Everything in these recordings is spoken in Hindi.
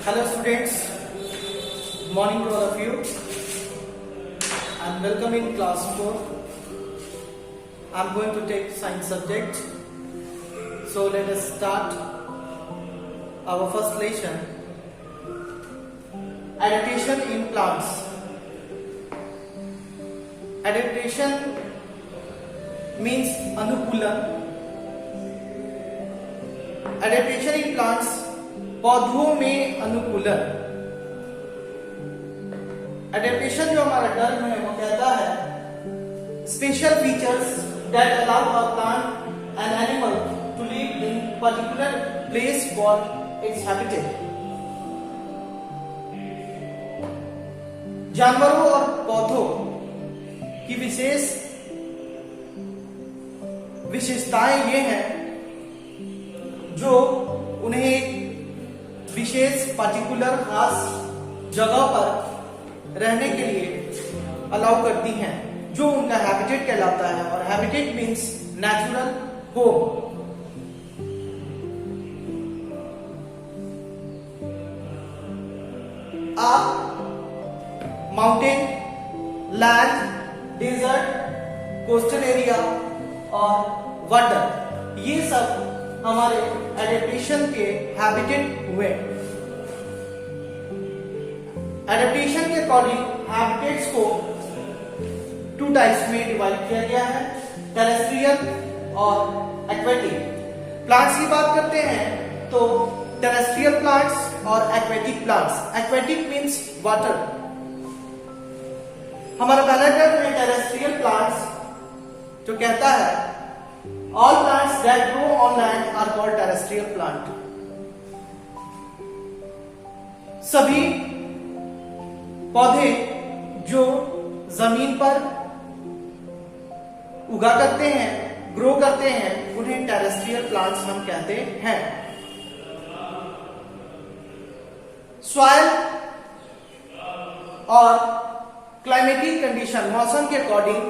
Hello students, good morning to all of you and welcome in class 4. I am going to take science subject. So let us start our first lesson. Adaptation in plants. Adaptation means अनुकूलन. Adaptation in plants, पौधों में अनुकूलन. Adaptation जो हमारा टर्म है वो कहता है special features that allow a plant and animal to live in particular place for its habitat. जानवरों और पौधों की विशेषताएं ये हैं जो उन्हें विशेष पर्टिकुलर खास जगह पर रहने के लिए अलाउ करती हैं, जो उनका हैबिटेट कहलाता है. और habitat means natural home. Mountain, land, desert, coastal area और वाटर, ये सब हमारे एडेप्टेशन के हैबिटेट हुए. एडेप्टेशन के अकॉर्डिंग हैबिटेट्स को 2 टाइप्स में डिवाइड किया गया है, टेरेस्ट्रियल और एक्वेटिक. प्लांट्स की बात करते हैं तो टेरेस्ट्रियल प्लांट्स और aquatic plants. Aquatic means water. हमारा पहला टर्म है टेरेस्ट्रियल प्लांट्स, जो कहता है all plants that grow on land are called terrestrial plant. सभी पौधे जो जमीन पर उगा करते हैं, ग्रो करते हैं, उन्हें टेरेस्ट्रियल प्लांट्स हम कहते हैं. सॉइल और क्लाइमेटिक कंडीशन, मौसम के अकॉर्डिंग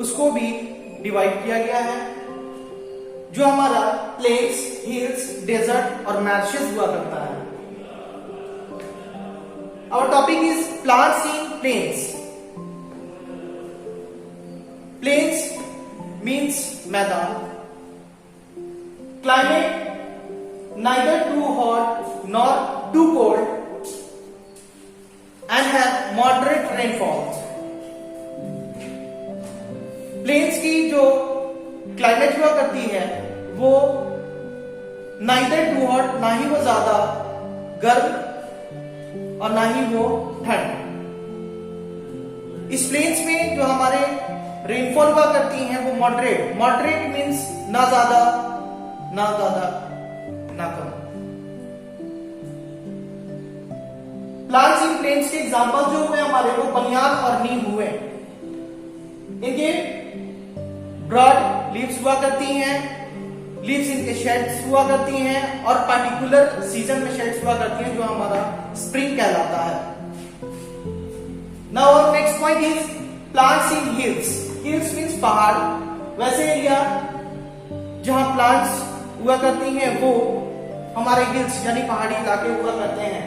उसको भी डिवाइड किया गया है. जो हमारा प्लेन्स, हिल्स, डेजर्ट और मैर्शेस हुआ करता है. Our topic is plants in plains. Plains means मैदान. Climate neither too hot nor too cold and have moderate rainfall. Plains की जो क्लाइमेट हुआ करती है वो नाइदर टू हॉट, ना ही वो ज्यादा गर्म और ना ही वो ठंड. इस प्लेन्स में जो हमारे रेनफॉल हुआ करती हैं वो मॉडरेट. मॉडरेट मींस ना ज्यादा ना कम. प्लांट्स इन प्लेन्स के एग्जांपल जो हुए हमारे वो बनियान और नीम हुए. इनके ब्रॉड लीव्स हुआ करती हैं, लीव्स इनके शेड्स हुआ करती हैं और पर्टिकुलर सीजन में शेड्स हुआ करती हैं, जो हमारा स्प्रिंग कहलाता है. Now next point is plants in hills. Hills means पहाड़. वैसे एरिया जहां प्लांट्स हुआ करती हैं वो हमारे हिल्स यानी पहाड़ी इलाके हुआ करते हैं.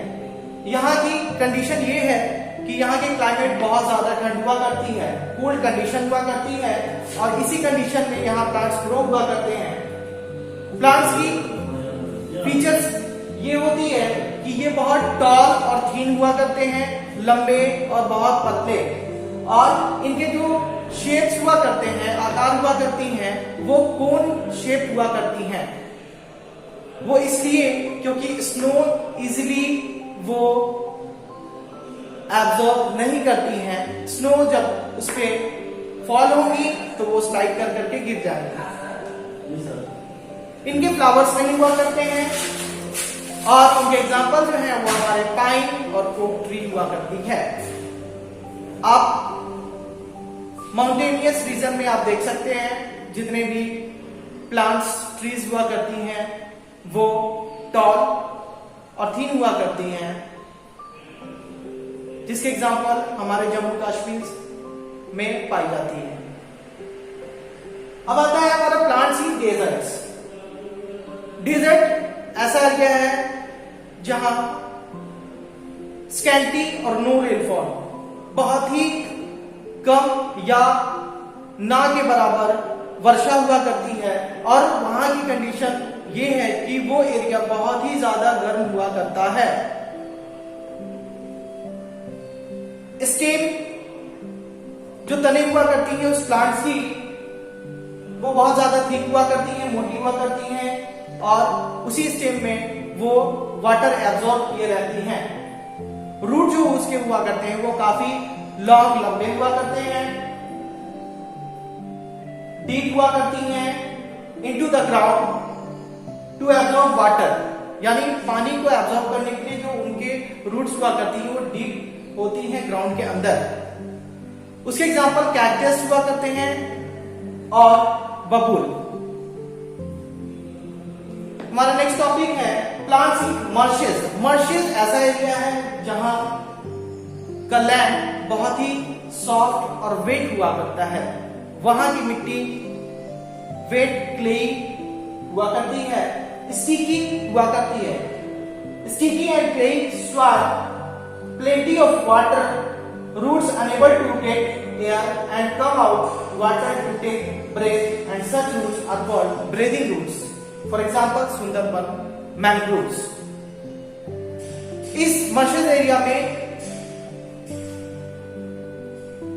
यहाँ की कंडीशन ये है कि यहाँ की क्लाइमेट बहुत ज्यादा ठंड हुआ करती है, कोल्ड कंडीशन हुआ करती है और इसी कंडीशन में यहाँ प्लांट्स ग्रो हुआ करते हैं. प्लांट्स की फीचर्स ये होती है कि ये बहुत टॉल और थीन हुआ करते हैं, लंबे और बहुत पतले. और इनके जो शेप्स हुआ करते हैं, आकार हुआ करती हैं, वो कोन शेप हुआ करती हैं. वो इसलिए क्योंकि स्नो इजिली वो एब्जॉर्ब नहीं करती हैं. स्नो जब उस पे फॉल होगी तो वो स्लाइड कर करके गिर जाएगी. इनके फ्लावर्स नहीं हुआ करते हैं और उनके एग्जांपल जो हैं वो हमारे पाइन और ओक ट्री हुआ करती है. आप माउंटेनियस रीजन में आप देख सकते हैं जितने भी प्लांट्स, ट्रीज हुआ करती हैं वो टॉल और थीन हुआ करती हैं, जिसके एग्जांपल हमारे जम्मू कश्मीर में पाई जाती है. अब आता है हमारा प्लांट्स इन डेजर्ट्स. डेजर्ट ऐसा एरिया है जहां स्कैंटी और नो रेनफॉल, बहुत ही कम या ना के बराबर वर्षा हुआ करती है, और वहां की कंडीशन ये है कि वो एरिया बहुत ही ज्यादा गर्म हुआ करता है। स्टेम जो तने हुआ करती है उस प्लांट्स की, वो बहुत ज्यादा थिक हुआ करती है, मोटी हुआ करती हैं, और उसी स्टेम में वो वाटर एब्जॉर्ब किए रहती हैं। रूट जो उसके हुआ करते हैं वो काफी लॉन्ग लंबे हुआ करते हैं, डीप हुआ करती हैं into the ground to absorb water, यानी पानी को एब्जॉर्ब करने के लिए जो उनके रूट्स हुआ करती है वो डीप होती हैं ग्राउंड के अंदर। उसके एग्जांपल कैक्टस हुआ करते हैं और बबूल। हमारा नेक्स्ट टॉपिक है प्लांट्स इन मर्शेस। मर्शेस ऐसा एरिया है जहां का लैंड बहुत ही सॉफ्ट और वेट हुआ करता है, वहां की मिट्टी वेट क्लेई हुआ करती है, स्टिकी हुआ करती है। Sticky and clayey soil, plenty of water, roots unable to get air and come out water to take breath, and such roots are called breathing roots. For example, Sundarban mangroves. इस मर्शेस एरिया में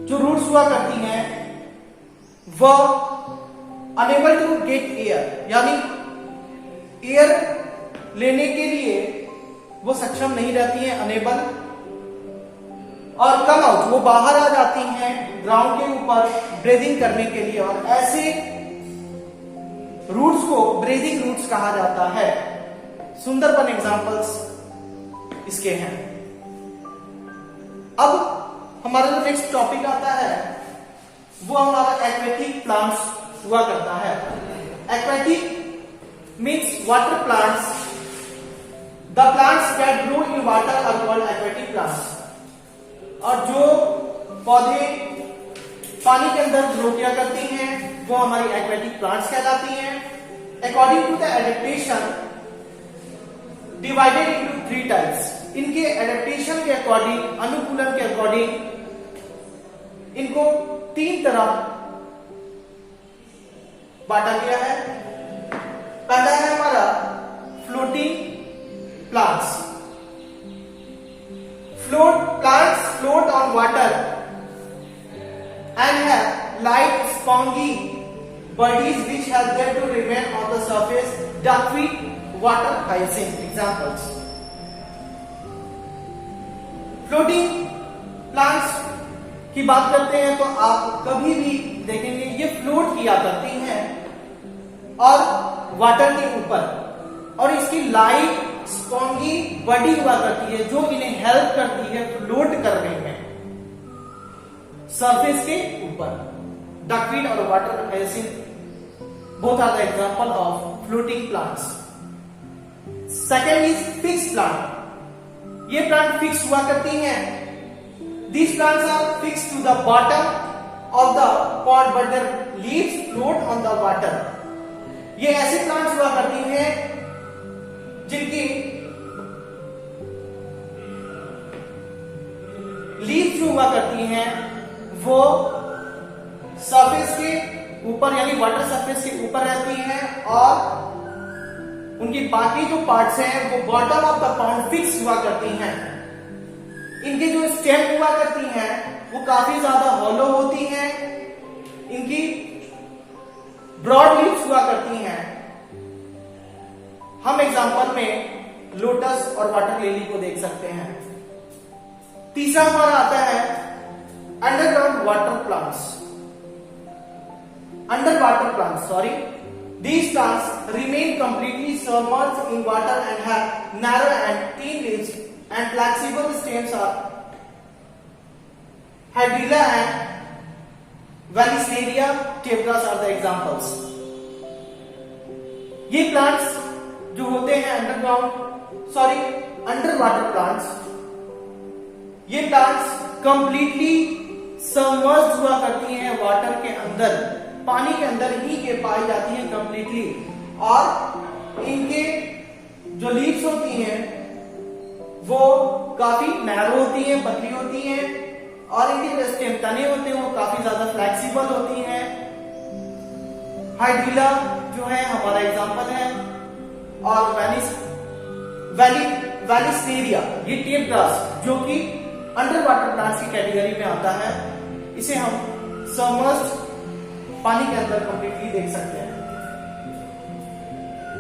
जो रूट्स हुआ करती हैं वह अनेबल टू गेट एयर, यानी एयर लेने के लिए वो सक्षम नहीं रहती हैं, अनेबल, और कम आउट, वो बाहर आ जाती हैं ग्राउंड के ऊपर ब्रीदिंग करने के लिए, और ऐसे रूट्स को ब्रीदिंग रूट्स कहा जाता है। सुंदरबन एग्जांपल्स इसके हैं। अब हमारा जो नेक्स्ट टॉपिक आता है वो हमारा एक्वेटिक प्लांट्स हुआ करता है। Aquatic means water plants. The plants that grow in water are called aquatic plants. और जो पौधे पानी के अंदर ग्रो किया करती हैं वो हमारी एक्वेटिक प्लांट्स कहलाती हैं। According to the adaptation divided into 3 types. इनके एडेप्टेशन के अकॉर्डिंग, अनुकूलन के अकॉर्डिंग इनको 3 तरह बांटा गया है। पहला है हमारा floating plants. Plants float on water and have light, spongy bodies which help them to remain on the surface. Duckweed, water hyacinth examples. Floating plants की बात करते हैं तो आप कभी भी देखेंगे ये फ्लोट किया करती हैं और वाटर के ऊपर, और इसकी लाइट स्पॉन्गी बॉडी हुआ करती है जो इन्हें हेल्प करती है फ्लोट करने में सरफेस के ऊपर। डकवीड और water hyacinth both are the example of floating plants. Second is fix plant. ये प्लांट फिक्स हुआ करती हैं। These plants are fix to the bottom of the pot but their leaves float on the water. ये ऐसे प्लांट्स हुआ करती हैं जिनकी लीव्स जो हुआ करती हैं वो सरफेस के ऊपर यानी वाटर सरफेस के ऊपर रहती हैं, और उनकी बाकी जो पार्ट्स हैं वो bottom of the pot fix हुआ करती हैं। इनके जो स्टेम हुआ करती हैं वो काफी ज्यादा हॉलो होती हैं। इनकी ब्रॉड लीव्स हुआ करती हैं। हम एग्जांपल में लोटस और वाटर लिली को देख सकते हैं। तीसरा हमारा आता है underground water plants. Under water plants, sorry, these plants remain completely submerged in water and have narrow and thin leaves and flexible stems. Are Hydrilla and Vallisneria tephras are the examples. ये प्लांट्स जो होते हैं अंडर वाटर प्लांट्स, ये प्लांट्स कंप्लीटली सबमर्ज्ड हुआ करती हैं वाटर के अंदर, पानी के अंदर ही के पाई जाती हैं कंप्लीटली, और इनके जो लीव्स होती हैं वो काफी नैरो होती हैं, पतली होती हैं, और इनके जो स्टेम तने होते हैं वो काफी ज्यादा फ्लेक्सिबल होती हैं। हाइड्रिला जो है हमारा एग्जांपल है, और वेलिस्नेरिया ये टेप ग्रास जो कि अंडर वाटर प्लांट्स की कैटेगरी में आता है, इसे हम सबमर्ज्ड पानी के अंदर कंप्लीटली देख सकते हैं।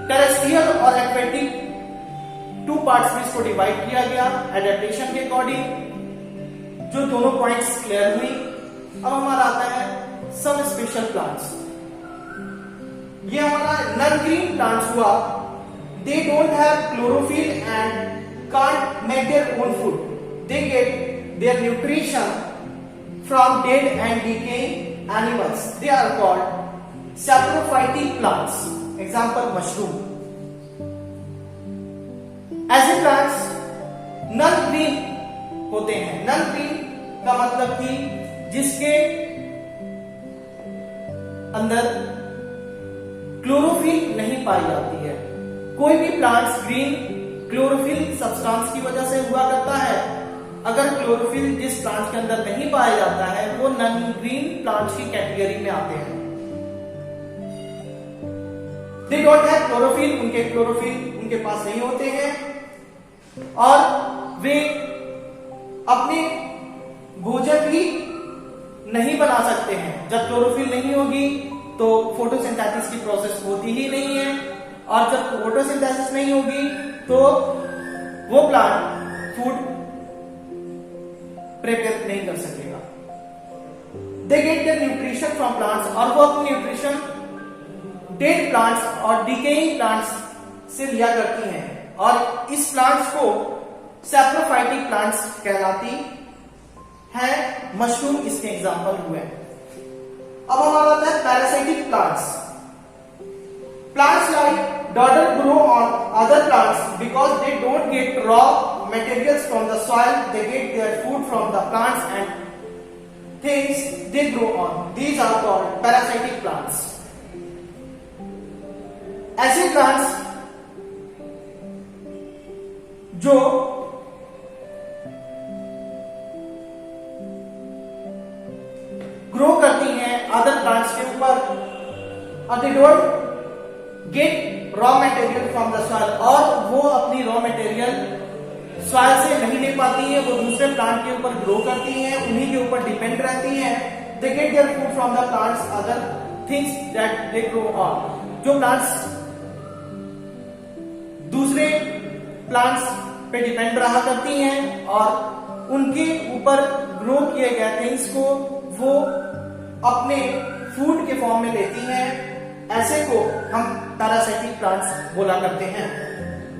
टेरेस्ट्रियल और एक्वेटिक 2 पार्ट्स में इसको डिवाइड किया गया एडेप्टेशन के अकॉर्डिंग। जो दोनों पॉइंट्स क्लियर हुई, अब हमारा आता है सम स्पेशल प्लांट्स। ये हमारा नन ग्रीन प्लांट्स हुआ। They don't have chlorophyll and can't make their own food. They get their nutrition from dead and decaying animals. They are called saprophytic plants. Example mushroom. ऐसे प्लांट्स नन ग्रीन होते हैं। नन ग्रीन का मतलब कि जिसके अंदर क्लोरोफिल नहीं पाई जाती है। कोई भी प्लांट्स ग्रीन क्लोरोफिल सब्सटेंस की वजह से हुआ करता है। अगर क्लोरोफिल जिस प्लांट के अंदर नहीं पाया जाता है वो नन ग्रीन प्लांट्स की कैटेगरी में आते हैं। दे डोंट हैव क्लोरोफिल, उनके क्लोरोफिल उनके पास नहीं होते हैं, और वे अपने भोजन भी नहीं बना सकते हैं। जब क्लोरोफिल नहीं होगी तो फोटोसिंथेसिस की प्रोसेस होती ही नहीं है, और जब फोटोसिंथेसिस नहीं होगी तो वो प्लांट फूड प्रिपेयर नहीं कर सकेगा। दे get their nutrition from plants, और वो अपनी न्यूट्रिशन डेड प्लांट्स और डिकेइंग प्लांट्स से लिया करती हैं, और इस प्लांट्स को सैप्रोफाइटिक प्लांट्स कहलाती है। मशरूम इसके एग्जांपल हुए। अब हमारा आता है parasitic plants. Plants like dodder grow on other plants because they don't get raw materials from the soil. They get their food from the plants and things they grow on. These are called parasitic plants. ऐसे प्लांट्स जो ग्रो करती हैं अदर प्लांट्स के ऊपर, और they don't get raw material from the soil, और वो अपनी रॉ मटेरियल सॉइल से नहीं ले पाती हैं। वो दूसरे प्लांट के ऊपर ग्रो करती हैं, उन्हीं के ऊपर डिपेंड रहती हैं। दे get their food from the plants other things that they grow on. जो प्लांट्स दूसरे प्लांट्स पे डिपेंड रहा करती हैं और उनके ऊपर ग्रो किए गए थिंग्स को वो अपने फूड के फॉर्म में लेती हैं, ऐसे को हम पैरासाइटिक प्लांट्स बोला करते हैं।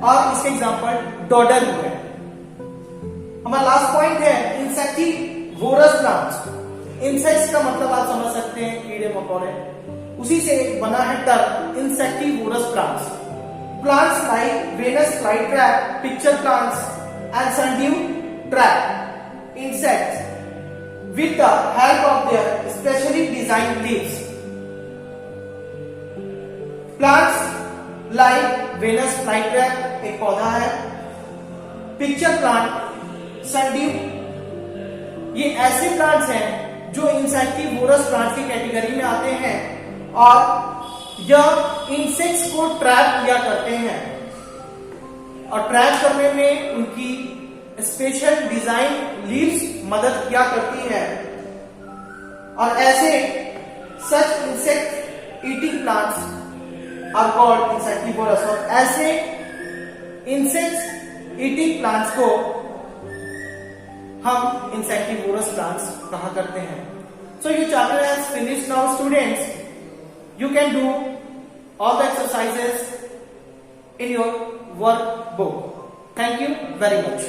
और इसके एग्जांपल डॉडर हुए। हमारा लास्ट पॉइंट है इंसेक्टिवोरस प्लांट्स। इंसेक्ट्स का मतलब आप समझ सकते हैं कीड़े मकोड़े, उसी से बना है term insectivorous plants. Plants like Venus flytrap, picture plants, and sundew trap insects with the help of their specially designed leaves. Plants like Venus flytrap एक पौधा है, पिक्चर प्लांट, sundew ये ऐसे प्लांट्स हैं जो इंसेक्टिवोरस प्लांट्स की कैटेगरी में आते हैं और यह इंसेक्ट्स को ट्रैप किया करते हैं, और ट्रैप करने में उनकी स्पेशल डिजाइन लीव्स मदद किया करती है। और ऐसे such insect eating plants are called insectivorous, और ऐसे इंसेक्ट ईटिंग प्लांट्स को हम इंसेक्टिवोरस प्लांट्स कहा करते हैं। सो ये chapter has finished now students. You can do all the exercises in your workbook. Thank you very much.